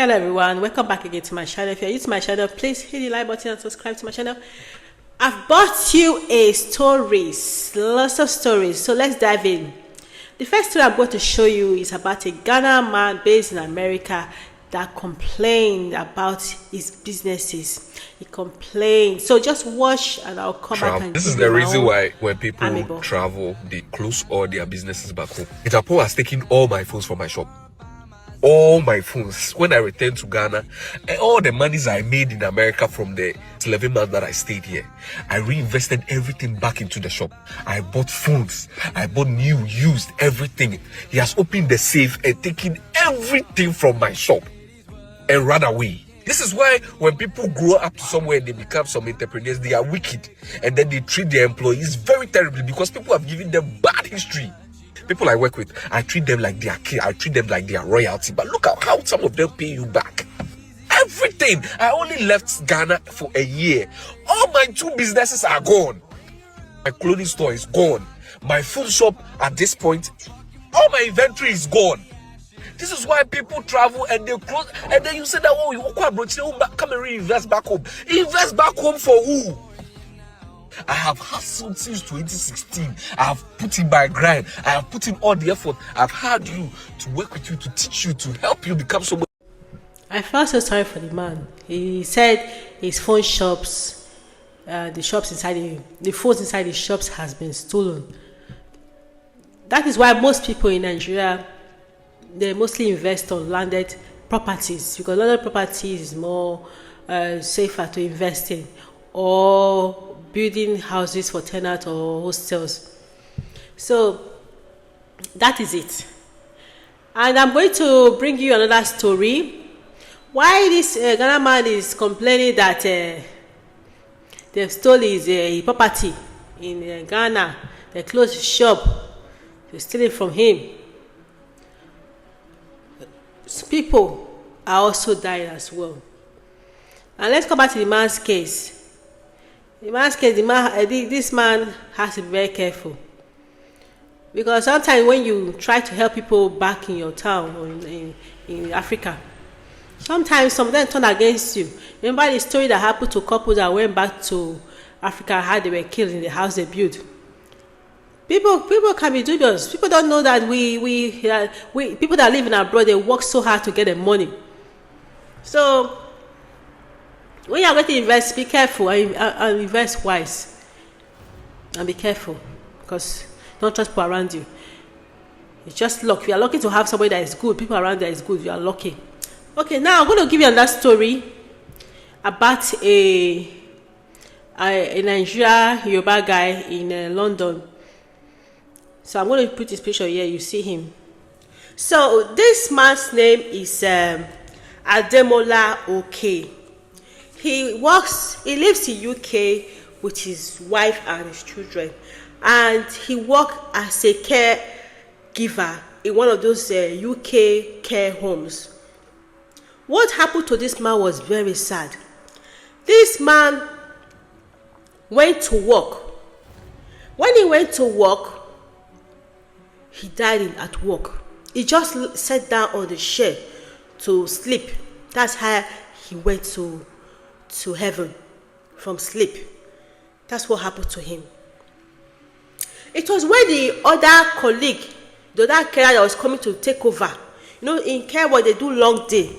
Hello everyone, welcome back again to my channel. If you're new to my channel, please hit the like button and subscribe to my channel. I've brought you lots of stories, so let's dive in. The first story I'm going to show you is about a Ghana man based in America that complained about his businesses. He complained. So just watch and I'll come back and this is the reason why when people travel, they close all their businesses back home. Interpol has taken all my phones from my shop. All my phones. When I returned to Ghana, and all the monies I made in America from the 11 months that I stayed here, I reinvested everything back into the shop. I bought phones. I bought new, used, everything. He has opened the safe and taken everything from my shop and ran away. This is why when people grow up to somewhere and they become some entrepreneurs, they are wicked. And then they treat their employees very terribly because people have given them bad history. People I work with, I treat them like their kid, I treat them like their royalty. But look at how some of them pay you back. Everything. I only left Ghana for a year. All my 2 businesses are gone. My clothing store is gone. My food shop at this point, all my inventory is gone. This is why people travel and they close, and then you say that, oh, you come and reinvest back home. Invest back home for who? I have hustled since 2016. I have put in my grind. I have put in all the effort. I've had you to work with you, to teach you, to help you become someone. I felt so sorry for the man. He said his phone shops, the phones inside the shops has been stolen. That is why most people in Nigeria, they mostly invest on landed properties, because landed properties is more safer to invest in, or building houses for tenants or hostels. So that is it. And I'm going to bring you another story. Why this Ghana man is complaining that they've stole his property in Ghana. They closed his shop. They steal it from him. People are also dying as well. And let's come back to the man's case. This man has to be very careful, because sometimes when you try to help people back in your town or in Africa, sometimes some of them turn against you. Remember the story that happened to couples that went back to Africa, how they were killed in the house they built. People can be dubious. People don't know that we people that live in abroad, they work so hard to get the money. So when you are going to invest, be careful and invest wise. And be careful, because don't trust people around you. It's just luck. You are lucky to have somebody that is good. People around that is good. You are lucky. Okay, now I'm going to give you another story about a Nigeria Yoruba guy in London. So I'm going to put his picture here. You see him. So this man's name is Ademola Oke. He lives in UK with his wife and his children, and he works as a caregiver in one of those UK care homes. What happened to this man was very sad. This man went to work. When he went to work, he died at work. He just sat down on the chair to sleep. That's how he went to heaven from sleep. That's what happened to him. It was when the other colleague, the other carer that was coming to take over. You know, in care where they do long day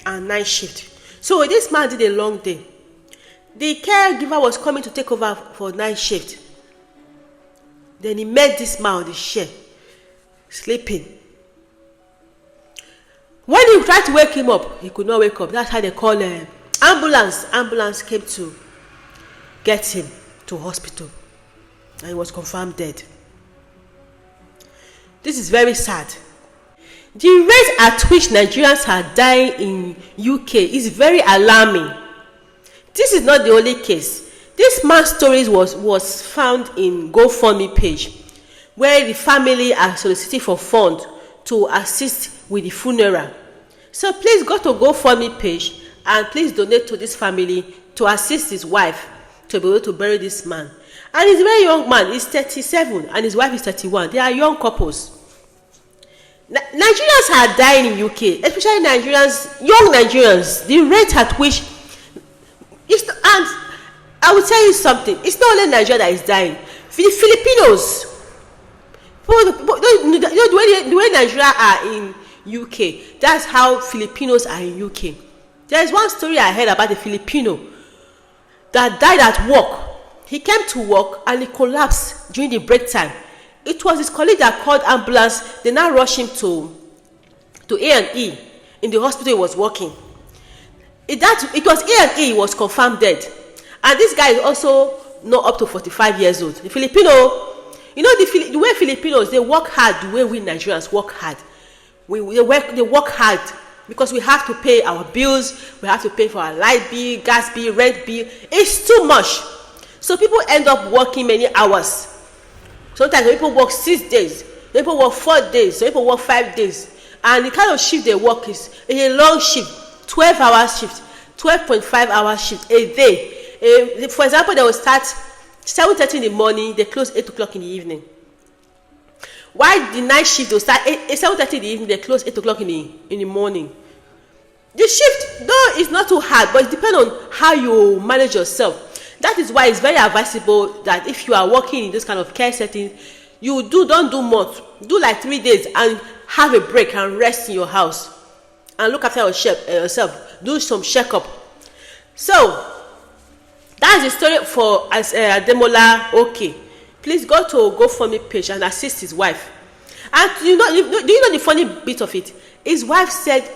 and night shift. So this man did a long day. The caregiver was coming to take over for night shift. Then he met this man on the chair, sleeping. When he tried to wake him up, he could not wake up. That's how they call ambulance. Ambulance came to get him to hospital, and he was confirmed dead. This is very sad. The rate at which Nigerians are dying in UK is very alarming. This is not the only case. This man's story was found in GoFundMe page, where the family are soliciting for funds to assist with the funeral. So please go to GoFundMe page and please donate to this family to assist his wife to be able to bury this man. And he's a very young man. He's 37 and his wife is 31. They are young couples. Nigerians are dying in UK, especially Nigerians, young Nigerians. The rate at which and I will tell you something. It's not only Nigeria that is dying. The Filipinos, the way Nigeria are in UK, that's how Filipinos are in UK. There is one story I heard about a Filipino that died at work. He came to work and he collapsed during the break time. It was his colleague that called ambulance. They now rushed him to A&E in the hospital he was working. It was A&E, he was confirmed dead. And this guy is also not up to 45 years old. The Filipino, the way Filipinos, they work hard the way we Nigerians work hard. They work hard because we have to pay our bills, we have to pay for our light bill, gas bill, rent bill. It's too much. So people end up working many hours. Sometimes people work 6 days, people work 4 days, people work 5 days. And the kind of shift they work is a long shift, 12-hour shift, 12.5-hour shift a day. For example, they will start 7:30 in the morning, they close 8 o'clock in the evening. While the night shift, they will start 7:30 in the evening, they close 8 o'clock in the morning. The shift, though, is not too hard, but it depends on how you manage yourself. That is why it's very advisable that if you are working in this kind of care setting, don't do much. Do like 3 days and have a break and rest in your house and look after yourself. Do some checkup. So that's the story for Ademola Oke. Please go to GoFundMe page and assist his wife. And do you know the funny bit of it? His wife said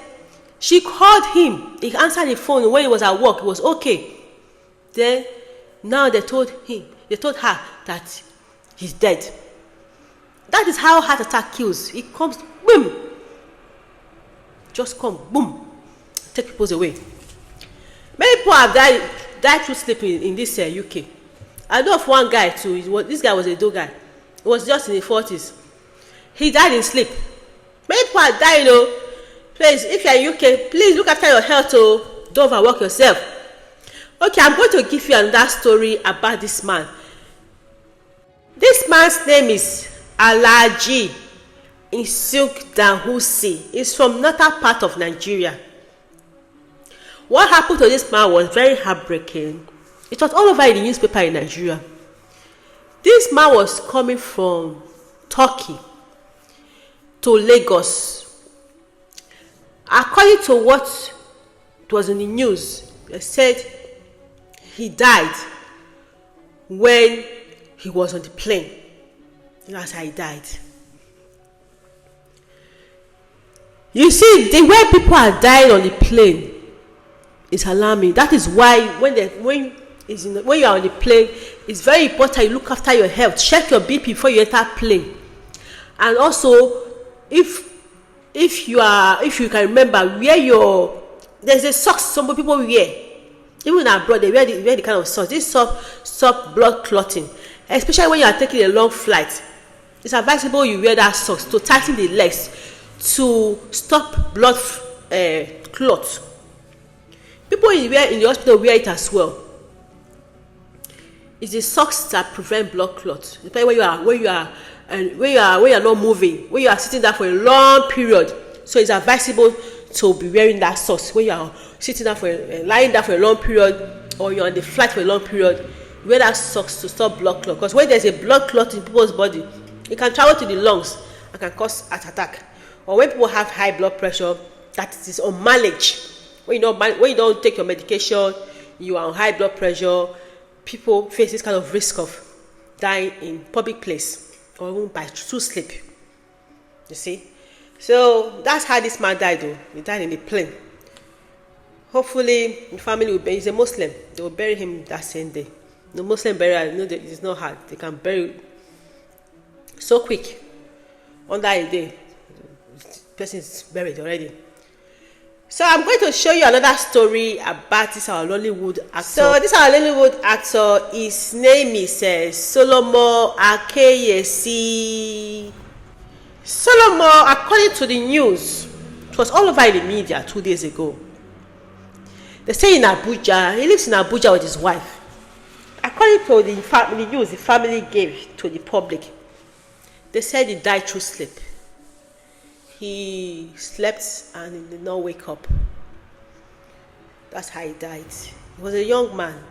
she called him. He answered the phone when he was at work. It was okay. Then now they told her that he's dead. That is how heart attack kills. It comes, boom. Just come, boom. Take people away. Many people have died through sleeping in this UK. I know of one guy too. This guy was a dog guy. He was just in the 40s. He died in sleep. Many people are dying, Please, if you are in UK, please look after your health, don't overwork yourself. Okay, I'm going to give you another story about this man. This man's name is Alhaji Isaac Danhusi. He's from northern part of Nigeria. What happened to this man was very heartbreaking. It was all over in the newspaper in Nigeria. This man was coming from Turkey to Lagos. According to what was in the news, they said he died when he was on the plane. That's how he died. You see, the way people are dying on the plane is alarming. That is why when you are on the plane, it's very important you look after your health. Check your BP before you enter plane. And also, if you can remember, there's a socks some people wear. Even abroad, they wear the kind of socks. This stop blood clotting, especially when you are taking a long flight. It's advisable you wear that socks to tighten the legs to stop blood clot. People in the hospital wear it as well. It's the socks that prevent blood clot. Depending when you are not moving, when you are sitting there for a long period. So it's advisable to be wearing that socks when you are sitting down lying down for a long period, or you're on the flight for a long period. Wear that socks to stop blood clot. Because when there's a blood clot in people's body, it can travel to the lungs and can cause heart attack. Or when people have high blood pressure, that is unmanaged. When you don't take your medication, you are on high blood pressure, people face this kind of risk of dying in public place or even by true sleep. You see? So that's how this man died though. He died in the plane. Hopefully the family will bury, he's a Muslim. They will bury him that same day. The Muslim burial, it's not hard. They can bury so quick. Under a day, the person is buried already. So I'm going to show you another story about this our Nollywood actor. So this our Nollywood actor, his name is Solomon Akeyesi. Solomon, according to the news, it was all over in the media 2 days ago. They say in Abuja, he lives in Abuja with his wife. According to the news the family gave to the public, they said he died through sleep. he slept and he did not wake up. That's how he died. He was a young man.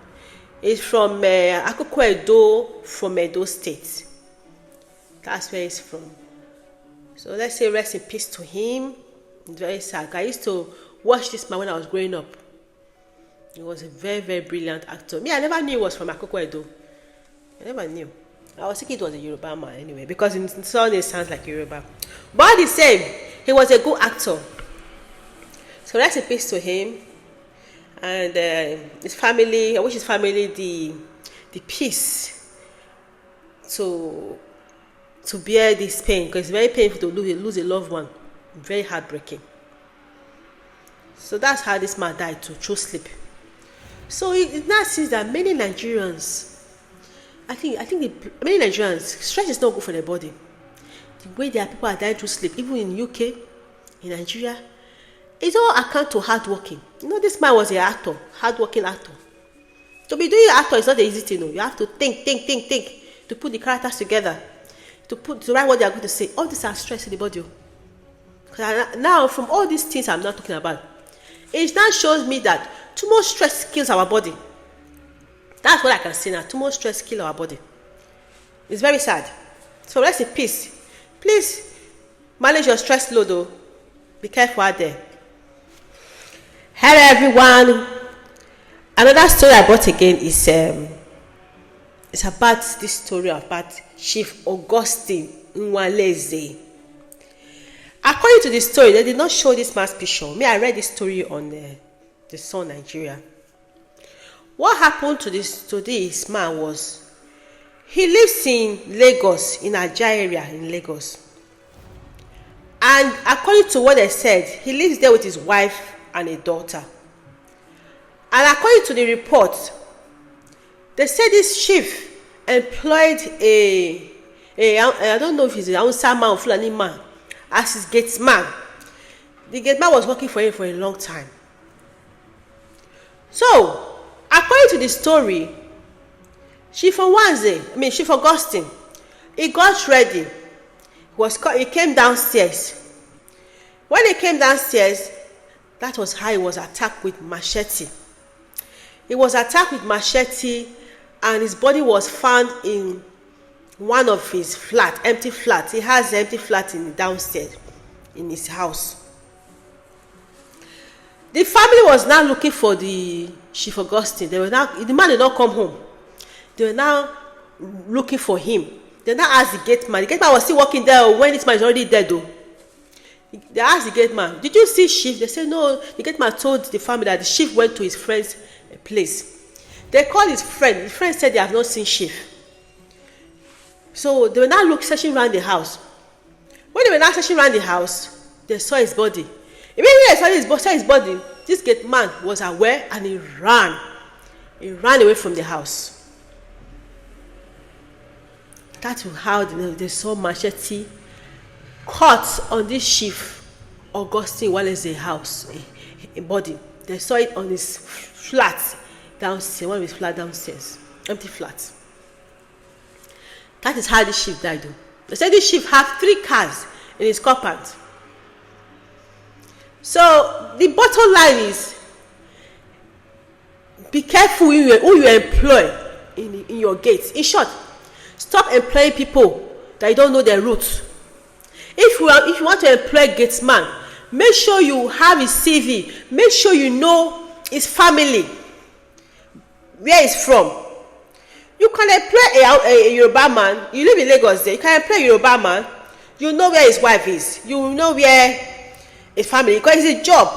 He's from Akoko Edo, from Edo State. That's where he's from. So let's say rest in peace to him. It's very sad. I used to watch this man when I was growing up. He was a very, very brilliant actor. Me, I never knew he was from Akoko Edo. I never knew. I was thinking it was a Yoruba man anyway, because in son it sounds like Yoruba. But the same, he was a good actor. So rest in peace to him. And his family, I wish his family the peace to bear this pain, because it's very painful to lose a loved one. Very heartbreaking. So that's how this man died, through sleep. So it now seems that many Nigerians, many Nigerians, stress is not good for their body. The way there are people are dying through sleep, even in UK, in Nigeria, it's all account to hard working. You know, this man was an actor, hard-working actor. To be doing actor is not the easy thing. No. You have to think to put the characters together, to write what they are going to say. All these are stress in the body. Now, from all these things I'm not talking about, it now shows me that too much stress kills our body. That's what I can say now. Too much stress kills our body. It's very sad. So rest in peace. Please manage your stress load, though. Be careful out there. Hello everyone. Another story I brought again is it's about this story about Chief Augustine Nwaleze. According to the story, they did not show this man's picture. Me, I read this story on the Sun Nigeria. What happened to this man was he lives in Lagos, in Ajah area in Lagos. And according to what they said, he lives there with his wife and a daughter. And according to the report, they said this chief employed I don't know if he's a Hausa man or Fulani man, as his gate man. The gate man was working for him for a long time. So, according to the story, Chief Augustine, he got ready. He came downstairs. When he came downstairs, that was how he was attacked with machete. He was attacked with machete, and his body was found in one of his empty flats. He has an empty flat downstairs in his house. The family was now looking for the Chief Augustine. The man did not come home. They were now looking for him. They now asked the gate man. The gate man was still working there when this man is already dead though. They asked the gate man, "Did you see Chief?" They said no. The gate man told the family that the Chief went to his friend's place. They called his friend. The friend said they have not seen Chief. So they were now searching around the house. When they were now searching around the house, they saw his body. Immediately they saw his body, this gate man was aware and he ran. He ran away from the house. That's how they saw machete cut on this Chief Augustine Nwaleze house, a body. They saw it on his flat downstairs, one of his flat downstairs, empty flat. That is how this chief died though. They said this chief had 3 cars in his compound. So the bottom line is, be careful who you employ in your gates. In short, stop employing people that you don't know their roots. If you want to employ gatesman, make sure you have his CV. Make sure you know his family, where he's from. You can employ a Yoruba man. You live in Lagos there. You can employ a Yoruba man. You know where his wife is. You know where his family, because it's a job.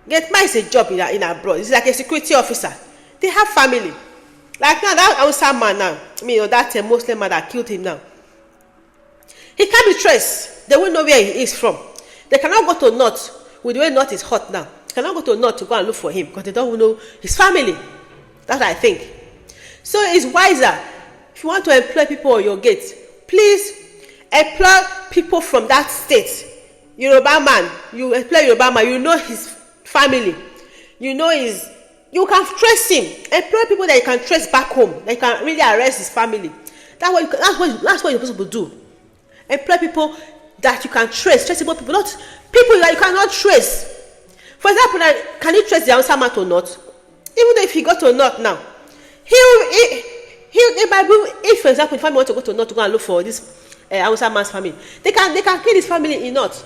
Gateman is a job in abroad. It's like a security officer. They have family. Like now, that Hausa man now, that Muslim man that killed him now, he can't be traced. They won't know where he is from. They cannot go to North with the way North is hot now. They cannot go to North to go and look for him because they don't know his family. That's what I think. So it's wiser, if you want to employ people on your gate, please employ people from that state. Yoruba man, you employ Yoruba man, you know his family, you can trace him. Employ people that you can trace back home, that you can really arrest his family. That's what you're supposed to do. Employ people that you can traceable people, not people that you cannot trace. For example, can you trace the Hausa man to North? Even though if he go to North now, he might be, if for example, the family want to go to North to go and look for this Hausa man's family, they can kill his family in North.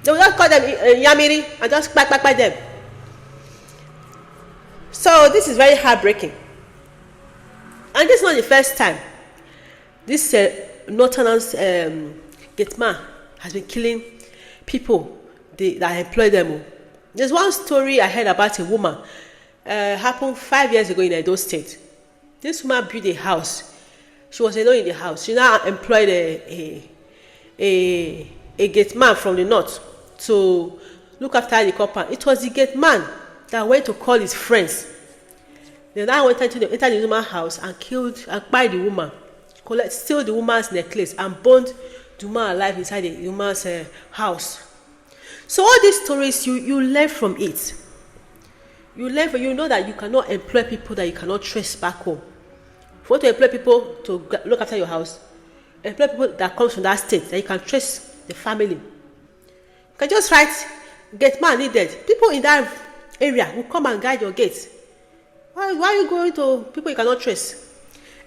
They will just call them Yamiri and just back them. So this is very heartbreaking. And this is not the first time this Northerners gate man has been killing people that employ them. There's one story I heard about a woman, happened 5 years ago in Edo State. This woman built a house. She was alone in the house. She now employed a gate man from the north to look after the compound. It was the gate man that went to call his friends. They now went into the woman's house and killed and killed the woman, steal the woman's necklace and burned the woman alive inside the woman's house. So all these stories, you learn from it. You know that you cannot employ people that you cannot trace back home. If you want to employ people to look after your house, employ people that comes from that state that you can trace the family. You can just write gate man needed. People in that area will come and guide your gate. Why are you going to people you cannot trace?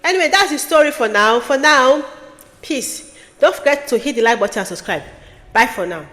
Anyway, that's the story for now. For now, peace. Don't forget to hit the like button and subscribe. Bye for now.